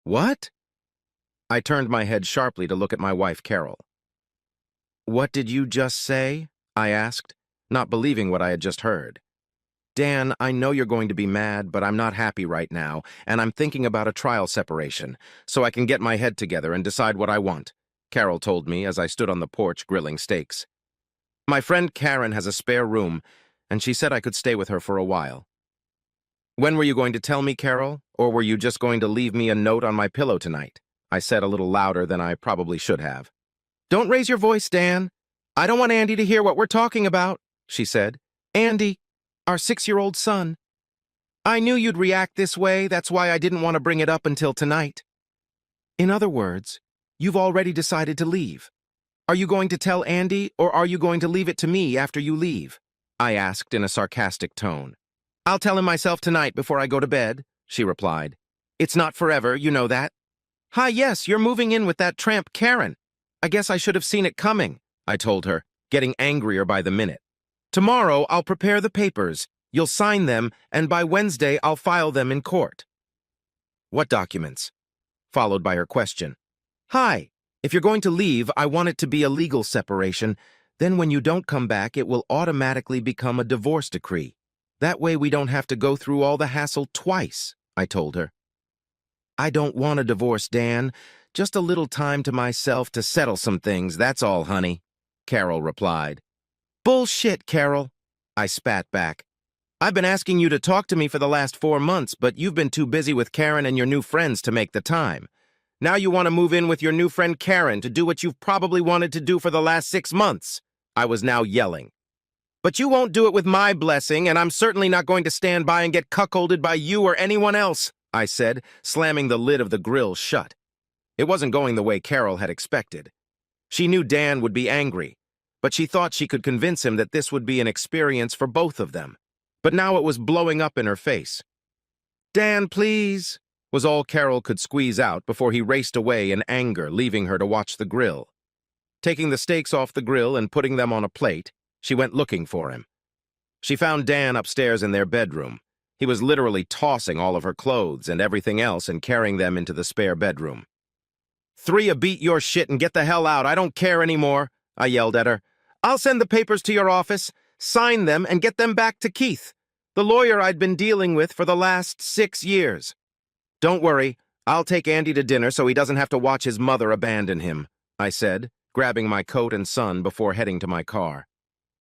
What? I turned my head sharply to look at my wife, Carol. What did you just say? I asked, not believing what I had just heard. Dan, I know you're going to be mad, but I'm not happy right now, and I'm thinking about a trial separation, so I can get my head together and decide what I want, Carol told me as I stood on the porch grilling steaks. My friend Karen has a spare room, and she said I could stay with her for a while. When were you going to tell me, Carol, or were you just going to leave me a note on my pillow tonight? I said a little louder than I probably should have. Don't raise your voice, Dan. I don't want Andy to hear what we're talking about, she said. Andy, our 6-year-old son. I knew you'd react this way, that's why I didn't want to bring it up until tonight. In other words, you've already decided to leave. Are you going to tell Andy, or are you going to leave it to me after you leave? I asked in a sarcastic tone. I'll tell him myself tonight before I go to bed, she replied. It's not forever, you know that. Hi, yes, you're moving in with that tramp Karen. I guess I should have seen it coming, I told her, getting angrier by the minute. Tomorrow, I'll prepare the papers. You'll sign them, and by Wednesday, I'll file them in court. What documents? Followed by her question. Hi, if you're going to leave, I want it to be a legal separation. Then when you don't come back, it will automatically become a divorce decree. That way we don't have to go through all the hassle twice, I told her. I don't want a divorce, Dan. Just a little time to myself to settle some things, that's all, honey, Carol replied. Bullshit, Carol, I spat back. I've been asking you to talk to me for the last 4 months, but you've been too busy with Karen and your new friends to make the time. Now you want to move in with your new friend Karen to do what you've probably wanted to do for the last 6 months. I was now yelling. But you won't do it with my blessing, and I'm certainly not going to stand by and get cuckolded by you or anyone else, I said, slamming the lid of the grill shut. It wasn't going the way Carol had expected. She knew Dan would be angry, but she thought she could convince him that this would be an experience for both of them. But now it was blowing up in her face. Dan, please, was all Carol could squeeze out before he raced away in anger, leaving her to watch the grill. Taking the steaks off the grill and putting them on a plate, she went looking for him. She found Dan upstairs in their bedroom. He was literally tossing all of her clothes and everything else and carrying them into the spare bedroom. "Threa, beat your shit and get the hell out. I don't care anymore," I yelled at her. "I'll send the papers to your office, sign them, and get them back to Keith, the lawyer I'd been dealing with for the last 6 years. Don't worry, I'll take Andy to dinner so he doesn't have to watch his mother abandon him," I said, grabbing my coat and son before heading to my car.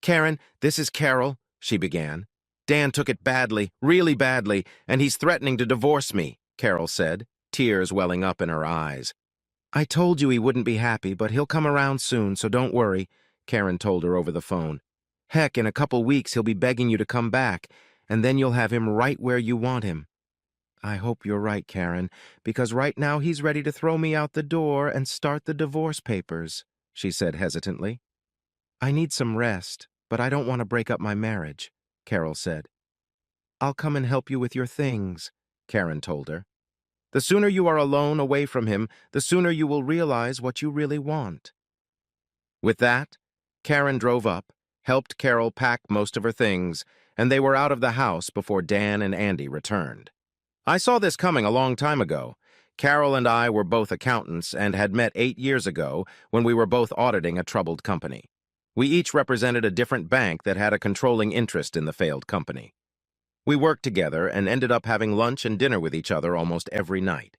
"Karen, this is Carol," she began. "Dan took it badly, really badly, and he's threatening to divorce me," Carol said, tears welling up in her eyes. "I told you he wouldn't be happy, but he'll come around soon, so don't worry," Karen told her over the phone. "Heck, in a couple weeks he'll be begging you to come back, and then you'll have him right where you want him." "I hope you're right, Karen, because right now he's ready to throw me out the door and start the divorce papers," she said hesitantly. "I need some rest, but I don't want to break up my marriage," Carol said. "I'll come and help you with your things," Karen told her. "The sooner you are alone away from him, the sooner you will realize what you really want." With that, Karen drove up, helped Carol pack most of her things, and they were out of the house before Dan and Andy returned. I saw this coming a long time ago. Carol and I were both accountants and had met 8 years ago when we were both auditing a troubled company. We each represented a different bank that had a controlling interest in the failed company. We worked together and ended up having lunch and dinner with each other almost every night.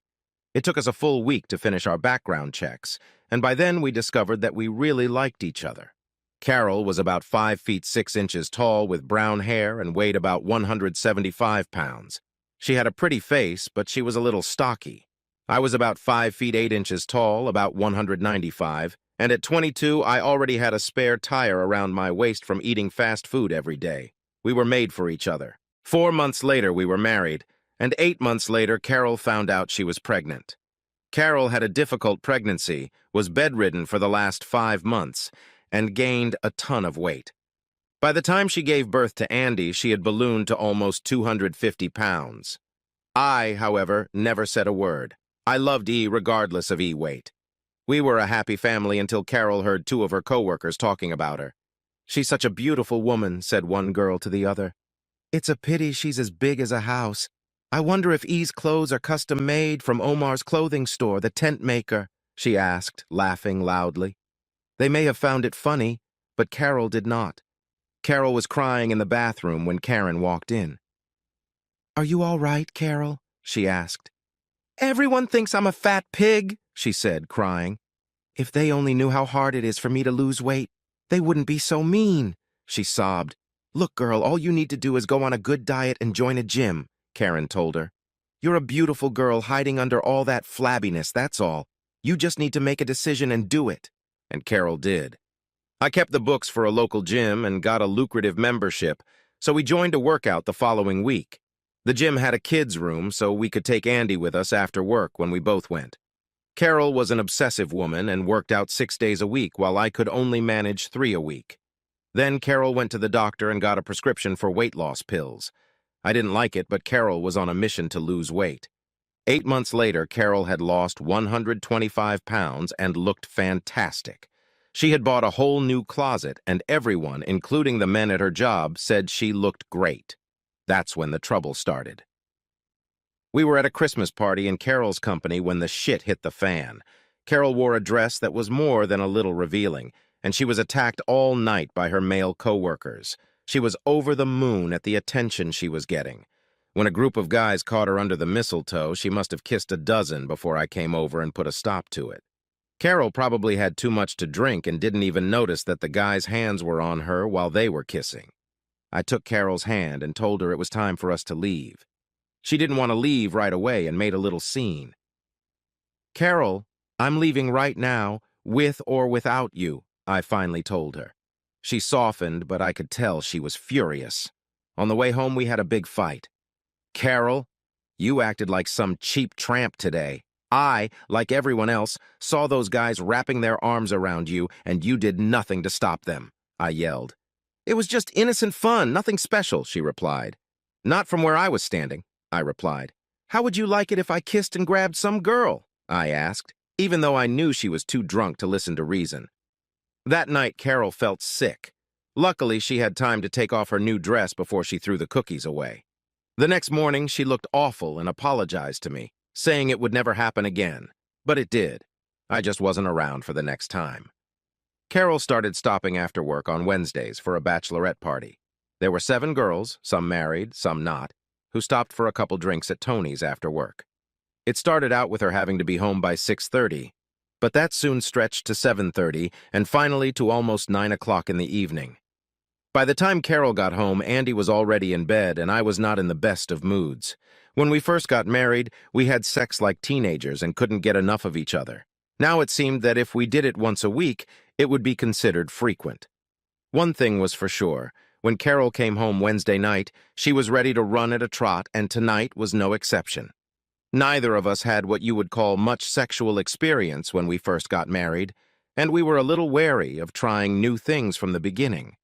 It took us a full week to finish our background checks, and by then we discovered that we really liked each other. Carol was about 5 feet 6 inches tall with brown hair and weighed about 175 pounds. She had a pretty face, but she was a little stocky. I was about 5 feet 8 inches tall, about 195, and at 22 I already had a spare tire around my waist from eating fast food every day. We were made for each other. 4 months later we were married, and 8 months later Carol found out she was pregnant. Carol had a difficult pregnancy, was bedridden for the last 5 months, and gained a ton of weight. By the time she gave birth to Andy, she had ballooned to almost 250 pounds. I, however, never said a word. I loved E regardless of E weight. We were a happy family until Carol heard 2 of her coworkers talking about her. "She's such a beautiful woman," said one girl to the other. "It's a pity she's as big as a house. I wonder if E's clothes are custom-made from Omar's clothing store, the tent maker, she asked, laughing loudly. They may have found it funny, but Carol did not. Carol was crying in the bathroom when Karen walked in. "Are you all right, Carol?" she asked. "Everyone thinks I'm a fat pig," she said, crying. "If they only knew how hard it is for me to lose weight, they wouldn't be so mean," she sobbed. "Look, girl, all you need to do is go on a good diet and join a gym," Karen told her. "You're a beautiful girl hiding under all that flabbiness, that's all. You just need to make a decision and do it." And Carol did. I kept the books for a local gym and got a lucrative membership, so we joined a workout the following week. The gym had a kids' room, so we could take Andy with us after work when we both went. Carol was an obsessive woman and worked out 6 days a week, while I could only manage 3 a week. Then Carol went to the doctor and got a prescription for weight loss pills. I didn't like it, but Carol was on a mission to lose weight. 8 months later, Carol had lost 125 pounds and looked fantastic. She had bought a whole new closet, and everyone, including the men at her job, said she looked great. That's when the trouble started. We were at a Christmas party in Carol's company when the shit hit the fan. Carol wore a dress that was more than a little revealing, and she was attacked all night by her male coworkers. She was over the moon at the attention she was getting. When a group of guys caught her under the mistletoe, she must have kissed a dozen before I came over and put a stop to it. Carol probably had too much to drink and didn't even notice that the guys' hands were on her while they were kissing. I took Carol's hand and told her it was time for us to leave. She didn't want to leave right away and made a little scene. "Carol, I'm leaving right now, with or without you," I finally told her. She softened, but I could tell she was furious. On the way home, we had a big fight. "Carol, you acted like some cheap tramp today. I, like everyone else, saw those guys wrapping their arms around you, and you did nothing to stop them," I yelled. "It was just innocent fun, nothing special," she replied. "Not from where I was standing," I replied. "How would you like it if I kissed and grabbed some girl?" I asked, even though I knew she was too drunk to listen to reason. That night, Carol felt sick. Luckily, she had time to take off her new dress before she threw the cookies away. The next morning, she looked awful and apologized to me, saying it would never happen again. But it did. I just wasn't around for the next time. Carol started stopping after work on Wednesdays for a bachelorette party. There were 7 girls, some married, some not, who stopped for a couple drinks at Tony's after work. It started out with her having to be home by 6:30, but that soon stretched to 7:30 and finally to almost 9 o'clock in the evening. By the time Carol got home, Andy was already in bed and I was not in the best of moods. When we first got married, we had sex like teenagers and couldn't get enough of each other. Now it seemed that if we did it once a week, it would be considered frequent. One thing was for sure. When Carol came home Wednesday night, she was ready to run at a trot, and tonight was no exception. Neither of us had what you would call much sexual experience when we first got married, and we were a little wary of trying new things from the beginning.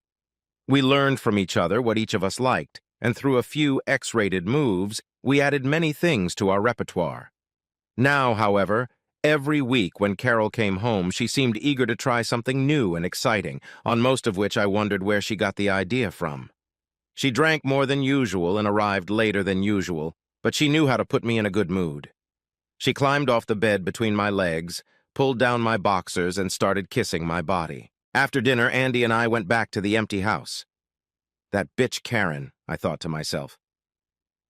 We learned from each other what each of us liked, and through a few X-rated moves, we added many things to our repertoire. Now, however, every week when Carol came home, she seemed eager to try something new and exciting, on most of which I wondered where she got the idea from. She drank more than usual and arrived later than usual, but she knew how to put me in a good mood. She climbed off the bed between my legs, pulled down my boxers, and started kissing my body. After dinner, Andy and I went back to the empty house. That bitch Karen, I thought to myself.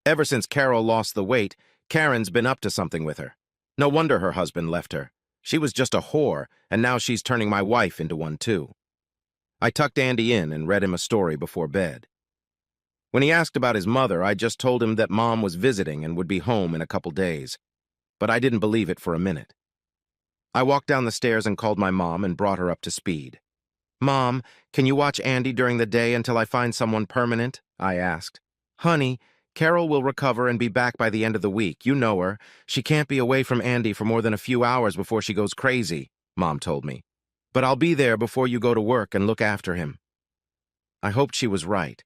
Ever since Carol lost the weight, Karen's been up to something with her. No wonder her husband left her. She was just a whore, and now she's turning my wife into one too. I tucked Andy in and read him a story before bed. When he asked about his mother, I just told him that Mom was visiting and would be home in a couple days. But I didn't believe it for a minute. I walked down the stairs and called my mom and brought her up to speed. "Mom, can you watch Andy during the day until I find someone permanent?" I asked. "Honey, Carol will recover and be back by the end of the week. You know her. She can't be away from Andy for more than a few hours before she goes crazy," Mom told me. "But I'll be there before you go to work and look after him." I hoped she was right,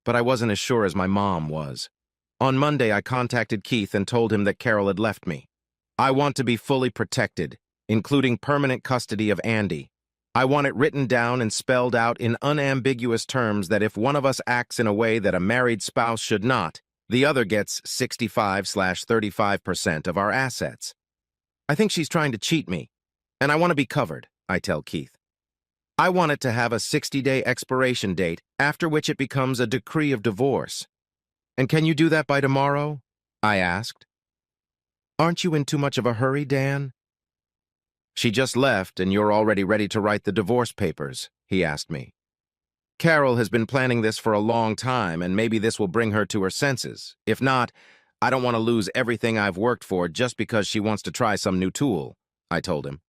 but I wasn't as sure as my mom was. On Monday, I contacted Keith and told him that Carol had left me. "I want to be fully protected, including permanent custody of Andy. I want it written down and spelled out in unambiguous terms that if one of us acts in a way that a married spouse should not, The other gets 65/35% of our assets. I think she's trying to cheat me, and I want to be covered, I tell Keith. I want it to have a 60-day expiration date, after which it becomes a decree of divorce. And can you do that by tomorrow? I asked. Aren't you in too much of a hurry, Dan? She just left, and you're already ready to write the divorce papers, he asked me. Carol has been planning this for a long time, and maybe this will bring her to her senses. If not, I don't want to lose everything I've worked for just because she wants to try some new tool, I told him.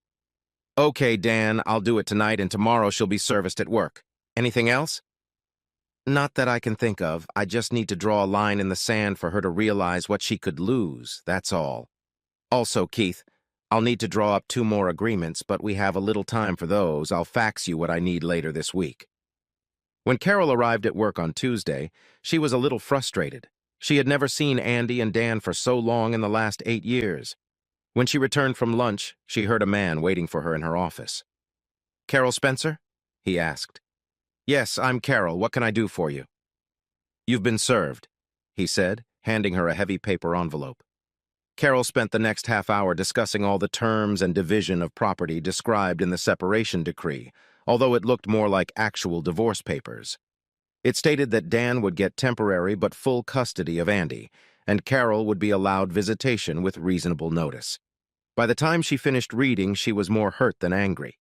Okay, Dan, I'll do it tonight, and tomorrow she'll be serviced at work. Anything else? Not that I can think of. I just need to draw a line in the sand for her to realize what she could lose, that's all. Also, Keith, I'll need to draw up 2 more agreements, but we have a little time for those. I'll fax you what I need later this week. When Carol arrived at work on Tuesday, she was a little frustrated. She had never seen Andy and Dan for so long in the last 8 years. When she returned from lunch, she heard a man waiting for her in her office. Carol Spencer? He asked. Yes, I'm Carol. What can I do for you? You've been served, he said, handing her a heavy paper envelope. Carol spent the next half hour discussing all the terms and division of property described in the separation decree, although it looked more like actual divorce papers. It stated that Dan would get temporary but full custody of Andy, and Carol would be allowed visitation with reasonable notice. By the time she finished reading, she was more hurt than angry.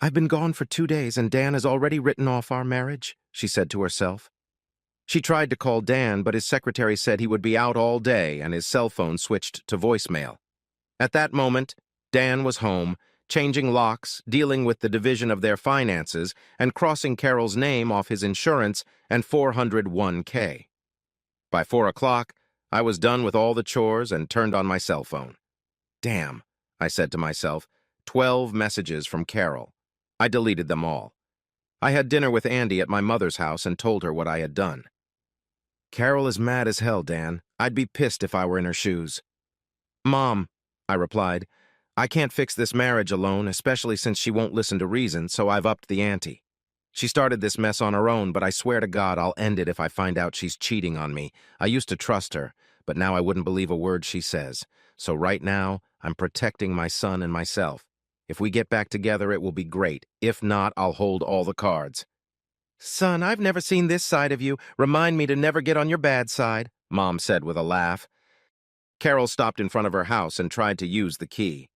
I've been gone for 2 days, and Dan has already written off our marriage, she said to herself. She tried to call Dan, but his secretary said he would be out all day, and his cell phone switched to voicemail. At that moment, Dan was home, changing locks, dealing with the division of their finances, and crossing Carol's name off his insurance and 401k. By 4 o'clock, I was done with all the chores and turned on my cell phone. Damn, I said to myself, 12 messages from Carol. I deleted them all. I had dinner with Andy at my mother's house and told her what I had done. Carol is mad as hell, Dan. I'd be pissed if I were in her shoes. Mom, I replied, I can't fix this marriage alone, especially since she won't listen to reason, so I've upped the ante. She started this mess on her own, but I swear to God I'll end it if I find out she's cheating on me. I used to trust her, but now I wouldn't believe a word she says. So right now, I'm protecting my son and myself. If we get back together, it will be great. If not, I'll hold all the cards. Son, I've never seen this side of you. Remind me to never get on your bad side, Mom said with a laugh. Carol stopped in front of her house and tried to use the key.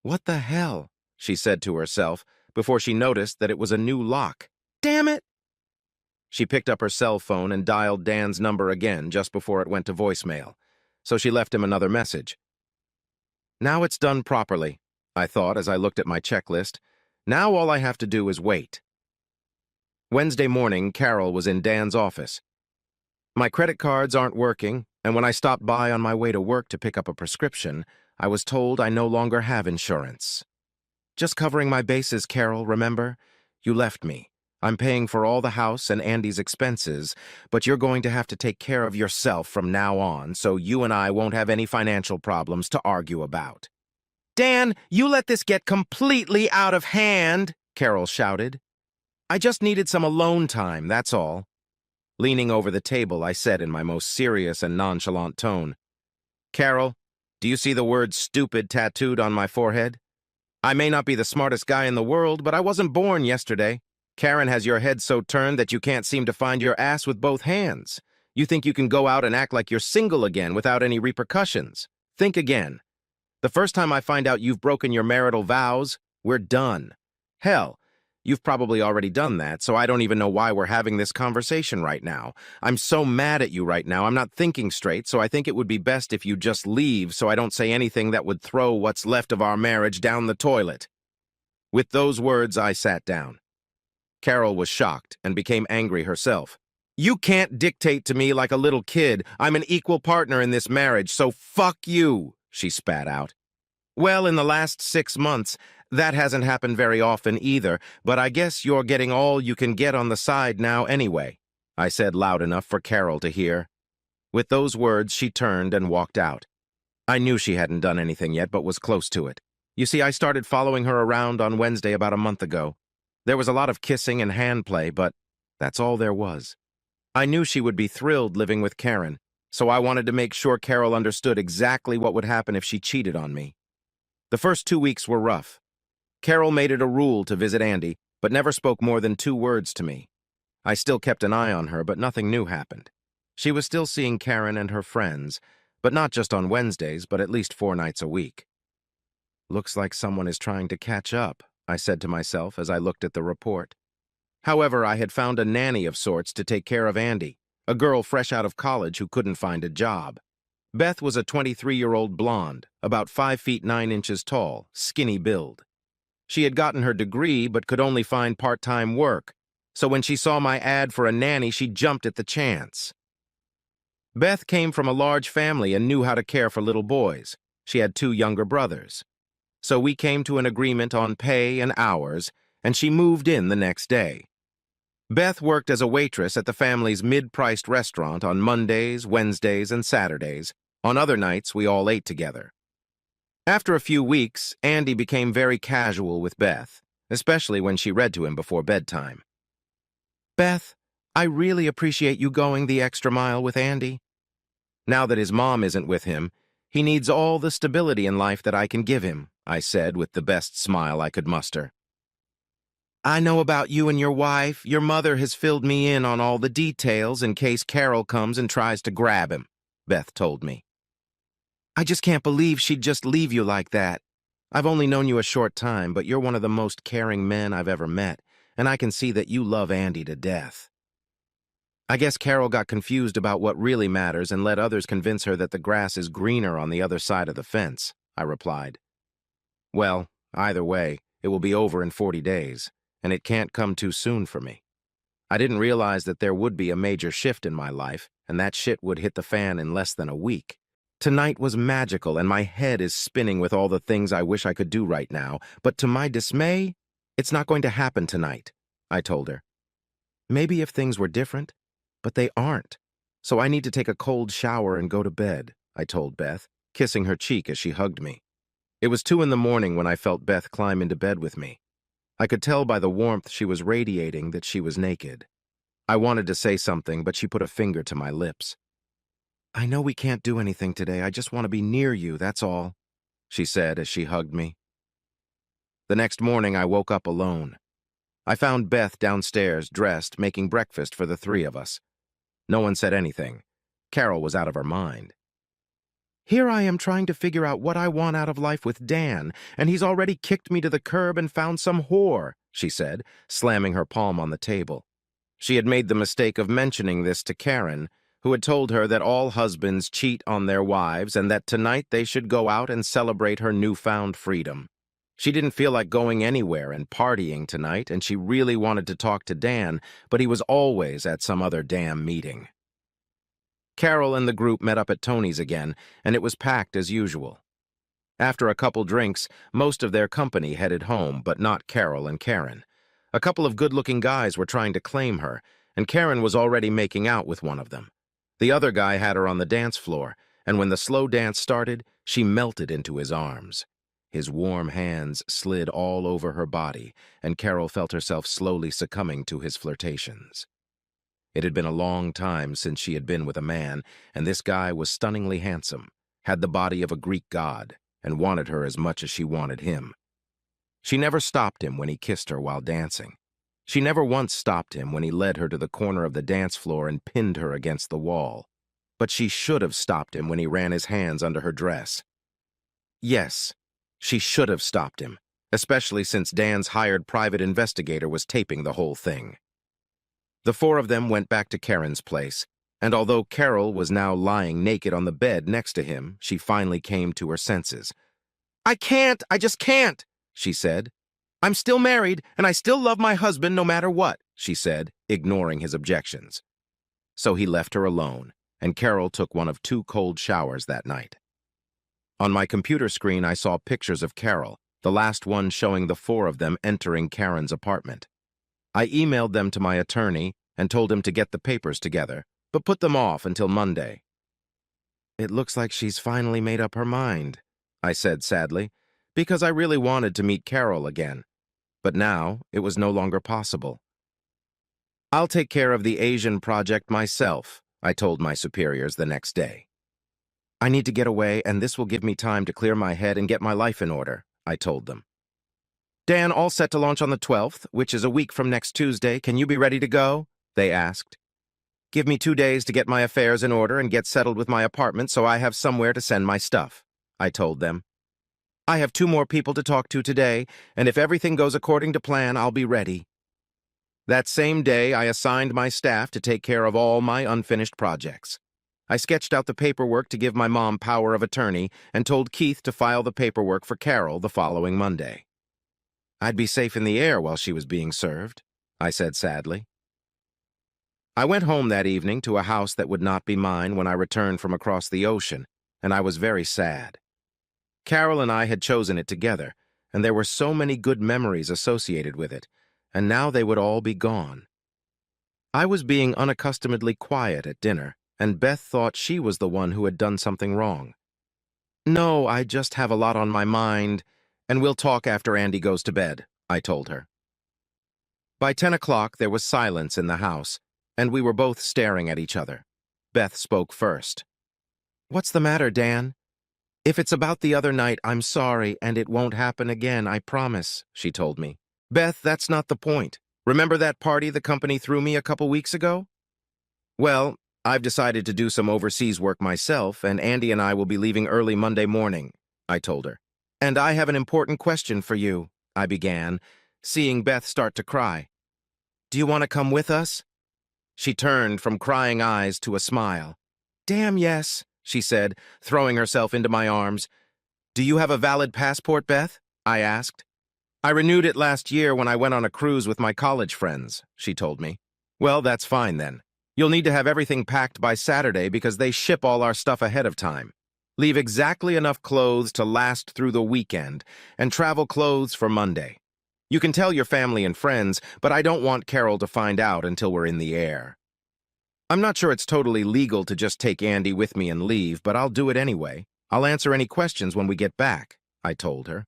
What the hell? She said to herself before she noticed that it was a new lock. Damn it! She picked up her cell phone and dialed Dan's number again just before it went to voicemail. So she left him another message. Now it's done properly, I thought as I looked at my checklist. Now all I have to do is wait. Wednesday morning, Carol was in Dan's office. My credit cards aren't working, and when I stopped by on my way to work to pick up a prescription, I was told I no longer have insurance. Just covering my bases, Carol, remember? You left me. I'm paying for all the house and Andy's expenses, but you're going to have to take care of yourself from now on, so you and I won't have any financial problems to argue about. Dan, you let this get completely out of hand, Carol shouted. I just needed some alone time, that's all. Leaning over the table, I said in my most serious and nonchalant tone, Carol, do you see the word stupid tattooed on my forehead? I may not be the smartest guy in the world, but I wasn't born yesterday. Karen has your head so turned that you can't seem to find your ass with both hands. You think you can go out and act like you're single again without any repercussions. Think again. The first time I find out you've broken your marital vows, we're done. Hell, you've probably already done that, so I don't even know why we're having this conversation right now. I'm so mad at you right now, I'm not thinking straight, so I think it would be best if you just leave so I don't say anything that would throw what's left of our marriage down the toilet. With those words, I sat down. Carol was shocked and became angry herself. You can't dictate to me like a little kid. I'm an equal partner in this marriage, so fuck you, she spat out. Well, in the last 6 months, that hasn't happened very often either, but I guess you're getting all you can get on the side now anyway, I said loud enough for Carol to hear. With those words, she turned and walked out. I knew she hadn't done anything yet, but was close to it. You see, I started following her around on Wednesday about a month ago. There was a lot of kissing and hand play, but that's all there was. I knew she would be thrilled living with Karen, so I wanted to make sure Carol understood exactly what would happen if she cheated on me. The first 2 weeks were rough. Carol made it a rule to visit Andy, but never spoke more than 2 words to me. I still kept an eye on her, but nothing new happened. She was still seeing Karen and her friends, but not just on Wednesdays, but at least 4 nights a week. Looks like someone is trying to catch up, I said to myself as I looked at the report. However, I had found a nanny of sorts to take care of Andy, a girl fresh out of college who couldn't find a job. Beth was a 23-year-old blonde, about 5 feet 9 inches tall, skinny build. She had gotten her degree but could only find part-time work, so when she saw my ad for a nanny, she jumped at the chance. Beth came from a large family and knew how to care for little boys. She had 2 younger brothers. So we came to an agreement on pay and hours, and she moved in the next day. Beth worked as a waitress at the family's mid-priced restaurant on Mondays, Wednesdays, and Saturdays. On other nights, we all ate together. After a few weeks, Andy became very casual with Beth, especially when she read to him before bedtime. "Beth, I really appreciate you going the extra mile with Andy. Now that his mom isn't with him, he needs all the stability in life that I can give him," I said with the best smile I could muster. "I know about you and your wife. Your mother has filled me in on all the details in case Carol comes and tries to grab him," Beth told me. "I just can't believe she'd just leave you like that. I've only known you a short time, but you're one of the most caring men I've ever met, and I can see that you love Andy to death." I guess Carol got confused about what really matters and let others convince her that the grass is greener on the other side of the fence, I replied. Well, either way, it will be over in 40 days, and it can't come too soon for me. I didn't realize that there would be a major shift in my life, and that shit would hit the fan in less than a week. Tonight was magical, and my head is spinning with all the things I wish I could do right now, but to my dismay, it's not going to happen tonight, I told her. Maybe if things were different, but they aren't. So I need to take a cold shower and go to bed, I told Beth, kissing her cheek as she hugged me. It was 2 in the morning when I felt Beth climb into bed with me. I could tell by the warmth she was radiating that she was naked. I wanted to say something, but she put a finger to my lips. "I know we can't do anything today. I just want to be near you, that's all," she said as she hugged me. The next morning, I woke up alone. I found Beth downstairs, dressed, making breakfast for the 3 of us. No one said anything. Carol was out of her mind. "Here I am trying to figure out what I want out of life with Dan, and he's already kicked me to the curb and found some whore," she said, slamming her palm on the table. She had made the mistake of mentioning this to Karen, who had told her that all husbands cheat on their wives and that tonight they should go out and celebrate her newfound freedom. She didn't feel like going anywhere and partying tonight, and she really wanted to talk to Dan, but he was always at some other damn meeting. Carol and the group met up at Tony's again, and it was packed as usual. After a couple drinks, most of their company headed home, but not Carol and Karen. A couple of good-looking guys were trying to claim her, and Karen was already making out with one of them. The other guy had her on the dance floor, and when the slow dance started, she melted into his arms. His warm hands slid all over her body, and Carol felt herself slowly succumbing to his flirtations. It had been a long time since she had been with a man, and this guy was stunningly handsome, had the body of a Greek god, and wanted her as much as she wanted him. She never stopped him when he kissed her while dancing. She never once stopped him when he led her to the corner of the dance floor and pinned her against the wall. But she should have stopped him when he ran his hands under her dress. Yes, she should have stopped him, especially since Dan's hired private investigator was taping the whole thing. The 4 of them went back to Karen's place, and although Carol was now lying naked on the bed next to him, she finally came to her senses. I just can't, she said. "I'm still married, and I still love my husband no matter what," she said, ignoring his objections. So he left her alone, and Carol took one of 2 cold showers that night. On my computer screen, I saw pictures of Carol, the last one showing the 4 of them entering Karen's apartment. I emailed them to my attorney and told him to get the papers together, but put them off until Monday. "It looks like she's finally made up her mind," I said sadly, because I really wanted to meet Carol again. But now it was no longer possible. I'll take care of the Asian project myself, I told my superiors the next day. I need to get away, and this will give me time to clear my head and get my life in order, I told them. Dan, all set to launch on the 12th, which is a week from next Tuesday. Can you be ready to go? They asked. Give me 2 days to get my affairs in order and get settled with my apartment so I have somewhere to send my stuff, I told them. I have 2 more people to talk to today, and if everything goes according to plan, I'll be ready. That same day, I assigned my staff to take care of all my unfinished projects. I sketched out the paperwork to give my mom power of attorney and told Keith to file the paperwork for Carol the following Monday. I'd be safe in the air while she was being served, I said sadly. I went home that evening to a house that would not be mine when I returned from across the ocean, and I was very sad. Carol and I had chosen it together, and there were so many good memories associated with it, and now they would all be gone. I was being unaccustomedly quiet at dinner, and Beth thought she was the one who had done something wrong. No, I just have a lot on my mind, and we'll talk after Andy goes to bed, I told her. By 10 o'clock, there was silence in the house, and we were both staring at each other. Beth spoke first. What's the matter, Dan? If it's about the other night, I'm sorry, and it won't happen again, I promise, she told me. Beth, that's not the point. Remember that party the company threw me a couple weeks ago? Well, I've decided to do some overseas work myself, and Andy and I will be leaving early Monday morning, I told her. And I have an important question for you, I began, seeing Beth start to cry. Do you want to come with us? She turned from crying eyes to a smile. Damn yes, she said, throwing herself into my arms. Do you have a valid passport, Beth? I asked. I renewed it last year when I went on a cruise with my college friends, she told me. Well, that's fine then. You'll need to have everything packed by Saturday because they ship all our stuff ahead of time. Leave exactly enough clothes to last through the weekend, and travel clothes for Monday. You can tell your family and friends, but I don't want Carol to find out until we're in the air. I'm not sure it's totally legal to just take Andy with me and leave, but I'll do it anyway. I'll answer any questions when we get back, I told her.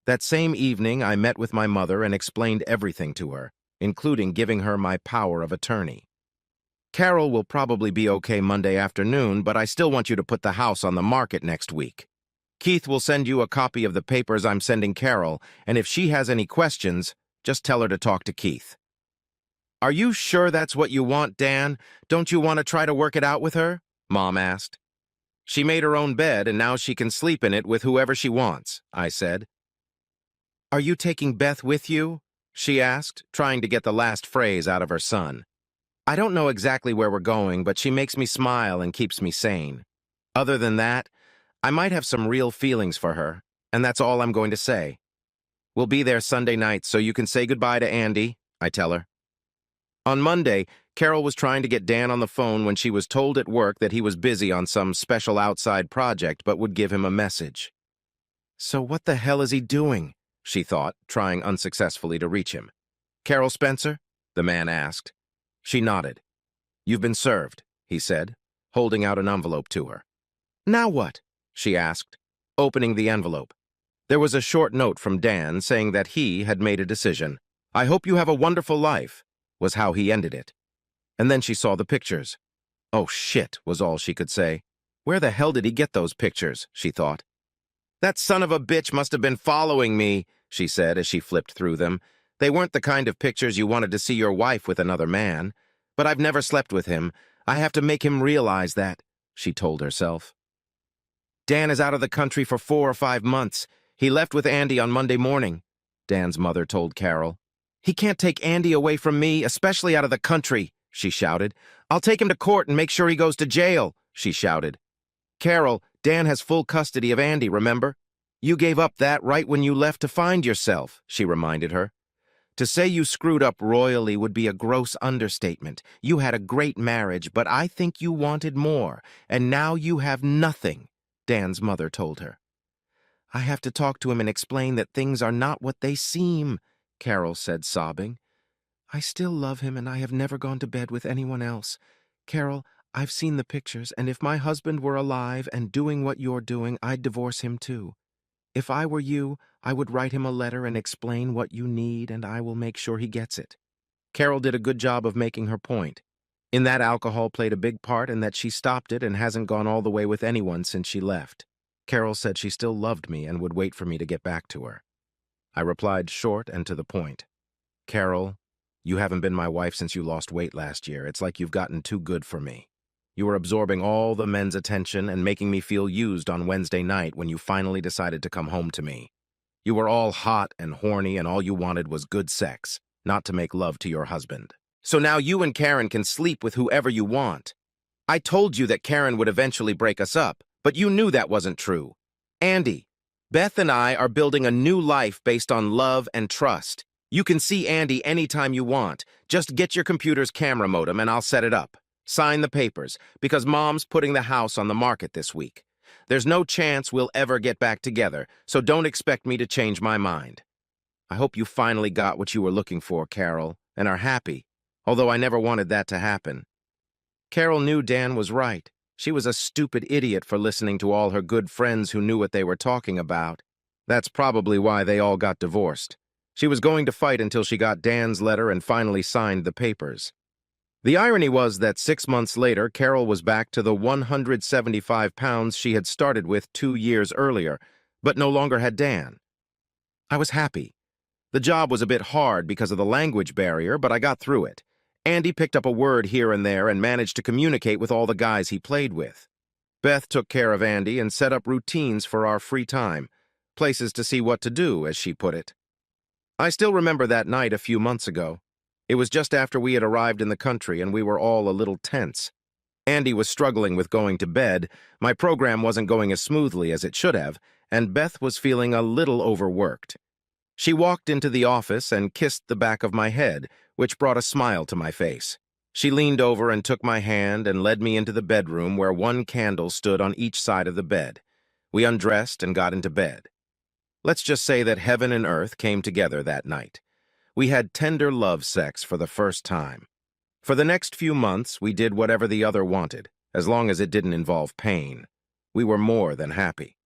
That same evening, I met with my mother and explained everything to her, including giving her my power of attorney. Carol will probably be okay Monday afternoon, but I still want you to put the house on the market next week. Keith will send you a copy of the papers I'm sending Carol, and if she has any questions, just tell her to talk to Keith. Are you sure that's what you want, Dan? Don't you want to try to work it out with her? Mom asked. She made her own bed, and now she can sleep in it with whoever she wants, I said. Are you taking Beth with you? She asked, trying to get the last phrase out of her son. I don't know exactly where we're going, but she makes me smile and keeps me sane. Other than that, I might have some real feelings for her, and that's all I'm going to say. We'll be there Sunday night, so you can say goodbye to Andy, I tell her. On Monday, Carol was trying to get Dan on the phone when she was told at work that he was busy on some special outside project but would give him a message. So what the hell is he doing? She thought, trying unsuccessfully to reach him. Carol Spencer? The man asked. She nodded. You've been served, he said, holding out an envelope to her. Now what? She asked, opening the envelope. There was a short note from Dan saying that he had made a decision. I hope you have a wonderful life, was how he ended it. And then she saw the pictures. Oh shit, was all she could say. Where the hell did he get those pictures, she thought. That son of a bitch must have been following me, she said as she flipped through them. They weren't the kind of pictures you wanted to see your wife with another man. But I've never slept with him. I have to make him realize that, she told herself. Dan is out of the country for 4 or 5 months. He left with Andy on Monday morning, Dan's mother told Carol. He can't take Andy away from me, especially out of the country, she shouted. I'll take him to court and make sure he goes to jail, she shouted. Carol, Dan has full custody of Andy, remember? You gave up that right when you left to find yourself, she reminded her. To say you screwed up royally would be a gross understatement. You had a great marriage, but I think you wanted more, and now you have nothing, Dan's mother told her. I have to talk to him and explain that things are not what they seem, Carol said, sobbing. I still love him, and I have never gone to bed with anyone else. Carol, I've seen the pictures, and if my husband were alive and doing what you're doing, I'd divorce him too. If I were you, I would write him a letter and explain what you need, and I will make sure he gets it. Carol did a good job of making her point. In that, alcohol played a big part and that she stopped it and hasn't gone all the way with anyone since she left. Carol said she still loved me and would wait for me to get back to her. I replied short and to the point. Carol, you haven't been my wife since you lost weight last year. It's like you've gotten too good for me. You were absorbing all the men's attention and making me feel used on Wednesday night when you finally decided to come home to me. You were all hot and horny and all you wanted was good sex, not to make love to your husband. So now you and Karen can sleep with whoever you want. I told you that Karen would eventually break us up, but you knew that wasn't true. Andy, Beth and I are building a new life based on love and trust. You can see Andy anytime you want. Just get your computer's camera modem and I'll set it up. Sign the papers, because Mom's putting the house on the market this week. There's no chance we'll ever get back together, so don't expect me to change my mind. I hope you finally got what you were looking for, Carol, and are happy, although I never wanted that to happen. Carol knew Dan was right. She was a stupid idiot for listening to all her good friends who knew what they were talking about. That's probably why they all got divorced. She was going to fight until she got Dan's letter and finally signed the papers. The irony was that 6 months later, Carol was back to the 175 pounds she had started with 2 years earlier, but no longer had Dan. I was happy. The job was a bit hard because of the language barrier, but I got through it. Andy picked up a word here and there and managed to communicate with all the guys he played with. Beth took care of Andy and set up routines for our free time, places to see what to do, as she put it. I still remember that night a few months ago. It was just after we had arrived in the country and we were all a little tense. Andy was struggling with going to bed, my program wasn't going as smoothly as it should have, and Beth was feeling a little overworked. She walked into the office and kissed the back of my head, which brought a smile to my face. She leaned over and took my hand and led me into the bedroom where one candle stood on each side of the bed. We undressed and got into bed. Let's just say that heaven and earth came together that night. We had tender love sex for the first time. For the next few months, we did whatever the other wanted, as long as it didn't involve pain. We were more than happy.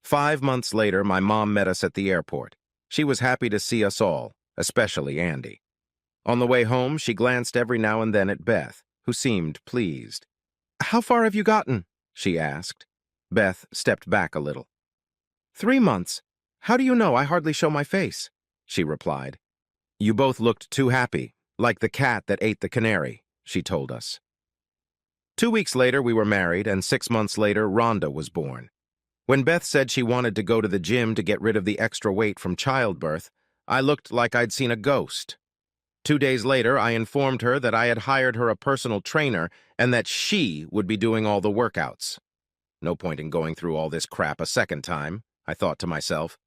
5 months later, my mom met us at the airport. She was happy to see us all, especially Andy. On the way home, she glanced every now and then at Beth, who seemed pleased. "How far have you gotten?" she asked. Beth stepped back a little. 3 months. How do you know? I hardly show my face," she replied. "You both looked too happy, like the cat that ate the canary," she told us. 2 weeks later, we were married, and 6 months later, Rhonda was born. When Beth said she wanted to go to the gym to get rid of the extra weight from childbirth, I looked like I'd seen a ghost. 2 days later, I informed her that I had hired her a personal trainer and that she would be doing all the workouts. No point in going through all this crap a second time, I thought to myself.